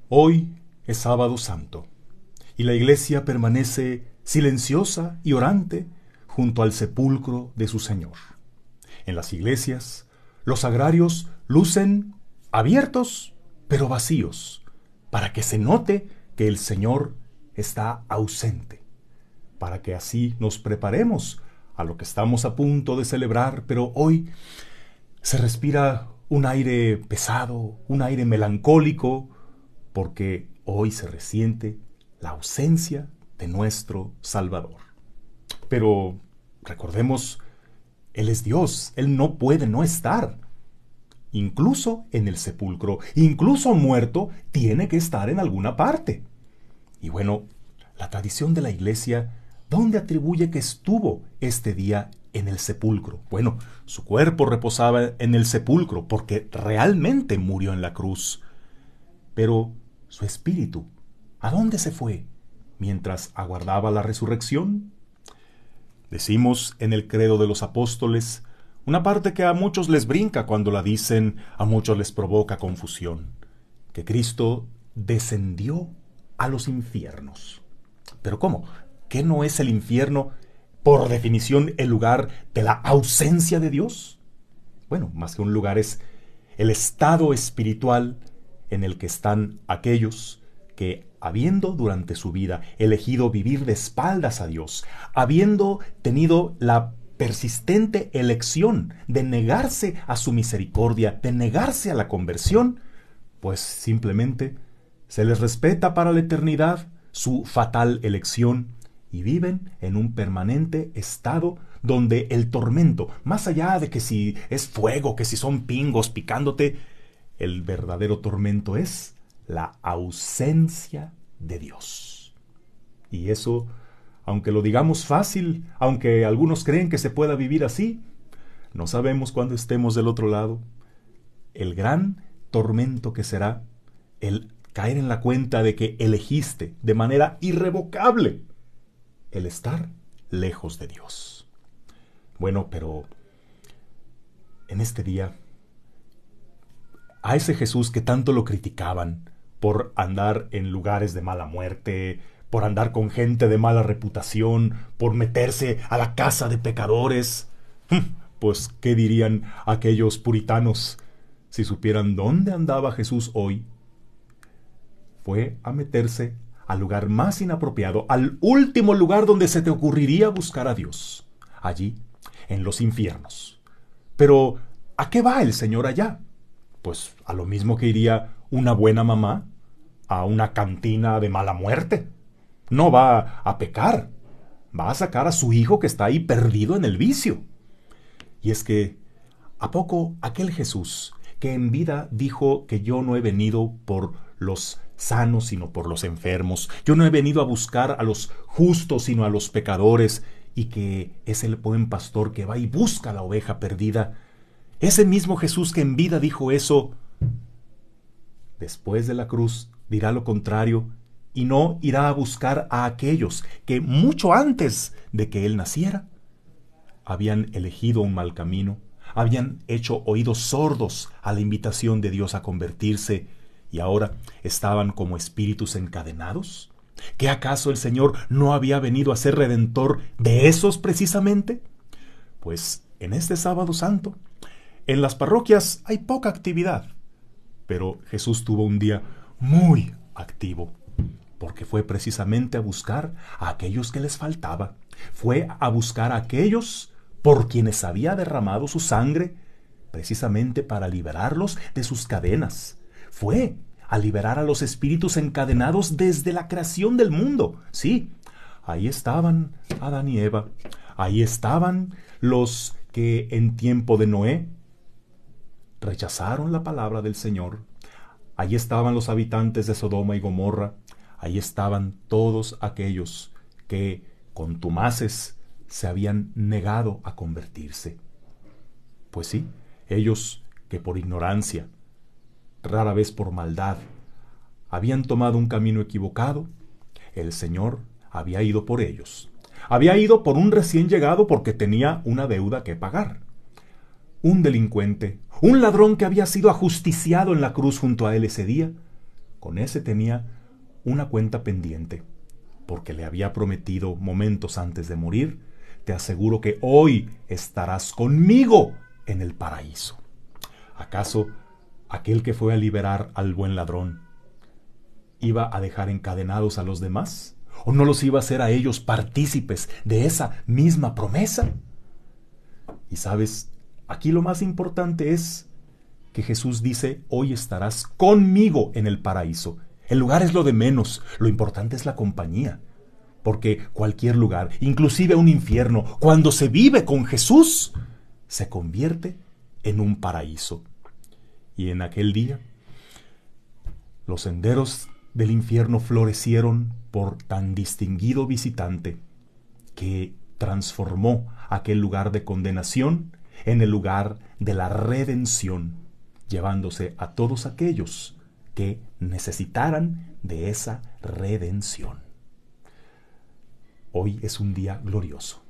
Hoy es sábado santo y la iglesia permanece silenciosa y orante junto al sepulcro de su Señor. En las iglesias, los sagrarios lucen abiertos pero vacíos para que se note que el Señor está ausente, para que así nos preparemos a lo que estamos a punto de celebrar, pero hoy se respira un aire pesado, un aire melancólico, porque hoy se resiente la ausencia de nuestro Salvador. Pero recordemos, Él es Dios, Él no puede no estar. Incluso en el sepulcro, incluso muerto, tiene que estar en alguna parte. Y bueno, la tradición de la Iglesia, ¿dónde atribuye que estuvo este día en el sepulcro? Bueno, su cuerpo reposaba en el sepulcro porque realmente murió en la cruz. Pero su espíritu, ¿a dónde se fue mientras aguardaba la resurrección? Decimos en el credo de los apóstoles una parte que a muchos les brinca cuando la dicen, a muchos les provoca confusión, que Cristo descendió a los infiernos. ¿Pero cómo? ¿Qué no es el infierno, por definición, el lugar de la ausencia de Dios? Bueno, más que un lugar es el estado espiritual en el que están aquellos que, habiendo durante su vida elegido vivir de espaldas a Dios, habiendo tenido la persistente elección de negarse a su misericordia, de negarse a la conversión, pues simplemente se les respeta para la eternidad su fatal elección y viven en un permanente estado donde el tormento, más allá de que si es fuego, que si son pingos picándote, el verdadero tormento es la ausencia de Dios. Y eso, aunque lo digamos fácil, aunque algunos creen que se pueda vivir así, no sabemos cuándo estemos del otro lado. El gran tormento que será el caer en la cuenta de que elegiste de manera irrevocable el estar lejos de Dios. Bueno, pero en este día, a ese Jesús que tanto lo criticaban por andar en lugares de mala muerte, por andar con gente de mala reputación, por meterse a la casa de pecadores, pues, ¿qué dirían aquellos puritanos si supieran dónde andaba Jesús hoy? Fue a meterse al lugar más inapropiado, al último lugar donde se te ocurriría buscar a Dios, allí, en los infiernos. Pero, ¿a qué va el Señor allá? Pues a lo mismo que iría una buena mamá a una cantina de mala muerte. No va a pecar, va a sacar a su hijo que está ahí perdido en el vicio. Y es que, ¿a poco aquel Jesús que en vida dijo que yo no he venido por los sanos sino por los enfermos, yo no he venido a buscar a los justos sino a los pecadores, y que es el buen pastor que va y busca a la oveja perdida, ese mismo Jesús que en vida dijo eso, después de la cruz dirá lo contrario y no irá a buscar a aquellos que mucho antes de que Él naciera habían elegido un mal camino, habían hecho oídos sordos a la invitación de Dios a convertirse y ahora estaban como espíritus encadenados. ¿Qué acaso el Señor no había venido a ser redentor de esos precisamente? Pues en este sábado santo, en las parroquias hay poca actividad, pero Jesús tuvo un día muy activo, porque fue precisamente a buscar a aquellos que les faltaba, fue a buscar a aquellos por quienes había derramado su sangre, precisamente para liberarlos de sus cadenas, fue a liberar a los espíritus encadenados desde la creación del mundo. Sí, ahí estaban Adán y Eva, ahí estaban los que en tiempo de Noé rechazaron la palabra del Señor. Ahí estaban los habitantes de Sodoma y Gomorra. Ahí estaban todos aquellos que, contumaces, se habían negado a convertirse. Pues sí, ellos que por ignorancia, rara vez por maldad, habían tomado un camino equivocado, el Señor había ido por ellos. Había ido por un recién llegado porque tenía una deuda que pagar. Un delincuente, un ladrón que había sido ajusticiado en la cruz junto a él ese día, Con ese tenía una cuenta pendiente, porque le había prometido momentos antes de morir: te aseguro que hoy estarás conmigo en el paraíso. ¿Acaso aquel que fue a liberar al buen ladrón iba a dejar encadenados a los demás? ¿O no los iba a hacer a ellos partícipes de esa misma promesa? Y sabes, aquí lo más importante es que Jesús dice: hoy estarás conmigo en el paraíso. El lugar es lo de menos, lo importante es la compañía. Porque cualquier lugar, inclusive un infierno, cuando se vive con Jesús, se convierte en un paraíso. Y en aquel día, los senderos del infierno florecieron por tan distinguido visitante que transformó aquel lugar de condenación en el lugar de la redención, llevándose a todos aquellos que necesitaran de esa redención. Hoy es un día glorioso.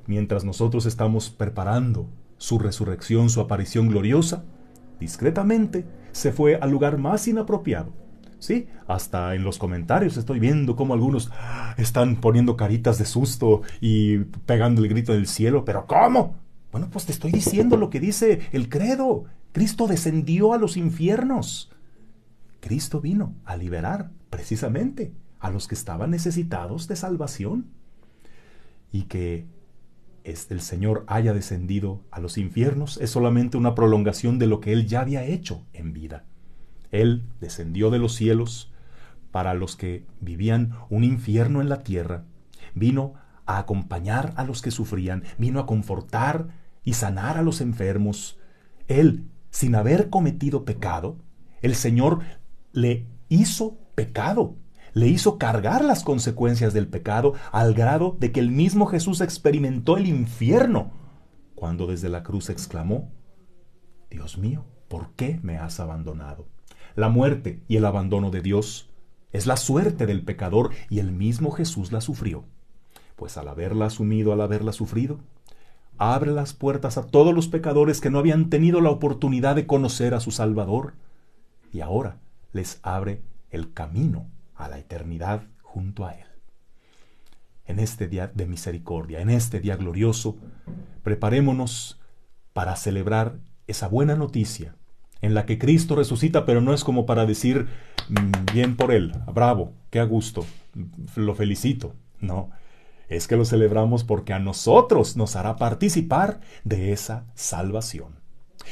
Mientras nosotros estamos preparando su resurrección, su aparición gloriosa, discretamente se fue al lugar más inapropiado. Sí, hasta en los comentarios estoy viendo cómo algunos están poniendo caritas de susto y pegando el grito del cielo. ¿Pero cómo? Bueno, pues te estoy diciendo lo que dice el credo. Cristo descendió a los infiernos. Cristo vino a liberar precisamente a los que estaban necesitados de salvación. Y que el Señor haya descendido a los infiernos es solamente una prolongación de lo que Él ya había hecho en vida. Él descendió de los cielos para los que vivían un infierno en la tierra. Vino a acompañar a los que sufrían, vino a confortar y sanar a los enfermos. Él, sin haber cometido pecado, el Señor le hizo pecado, le hizo cargar las consecuencias del pecado, al grado de que el mismo Jesús experimentó el infierno, cuando desde la cruz exclamó: Dios mío, ¿por qué me has abandonado? La muerte y el abandono de Dios es la suerte del pecador, y el mismo Jesús la sufrió. Pues al haberla asumido, al haberla sufrido, abre las puertas a todos los pecadores que no habían tenido la oportunidad de conocer a su Salvador, y ahora les abre el camino a la eternidad junto a Él. En este día de misericordia, en este día glorioso, preparémonos para celebrar esa buena noticia en la que Cristo resucita, pero no es como para decir: bien por Él, bravo, qué a gusto, lo felicito. No, es que lo celebramos porque a nosotros nos hará participar de esa salvación.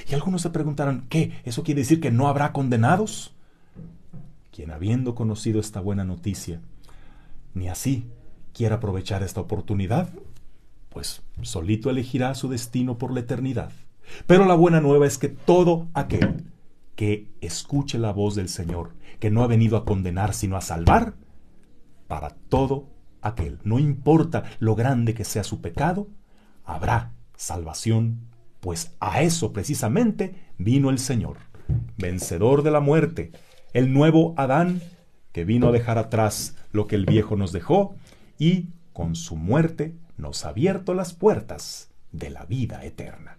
Y algunos se preguntarán: ¿qué? ¿Eso quiere decir que no habrá condenados? Quien, habiendo conocido esta buena noticia, ni así quiera aprovechar esta oportunidad, pues solito elegirá su destino por la eternidad. Pero la buena nueva es que todo aquel que escuche la voz del Señor, que no ha venido a condenar sino a salvar, para todo aquel, no importa lo grande que sea su pecado, habrá salvación, pues a eso precisamente vino el Señor, vencedor de la muerte, el nuevo Adán, que vino a dejar atrás lo que el viejo nos dejó, y con su muerte nos ha abierto las puertas de la vida eterna.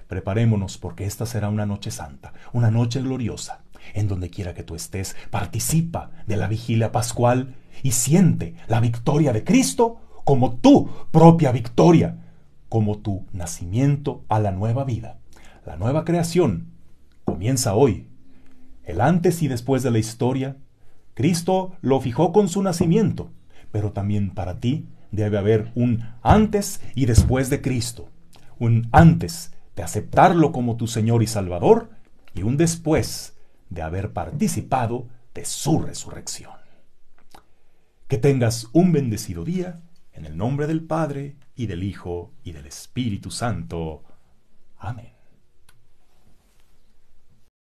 Preparémonos, porque esta será una noche santa, una noche gloriosa. En donde quiera que tú estés, participa de la vigilia pascual y siente la victoria de Cristo como tu propia victoria, como tu nacimiento a la nueva vida. La nueva creación comienza hoy. El antes y después de la historia, Cristo lo fijó con su nacimiento, pero también para ti debe haber un antes y después de Cristo, un antes de aceptarlo como tu Señor y Salvador, y un después de haber participado de su resurrección. Que tengas un bendecido día, en el nombre del Padre, y del Hijo, y del Espíritu Santo. Amén.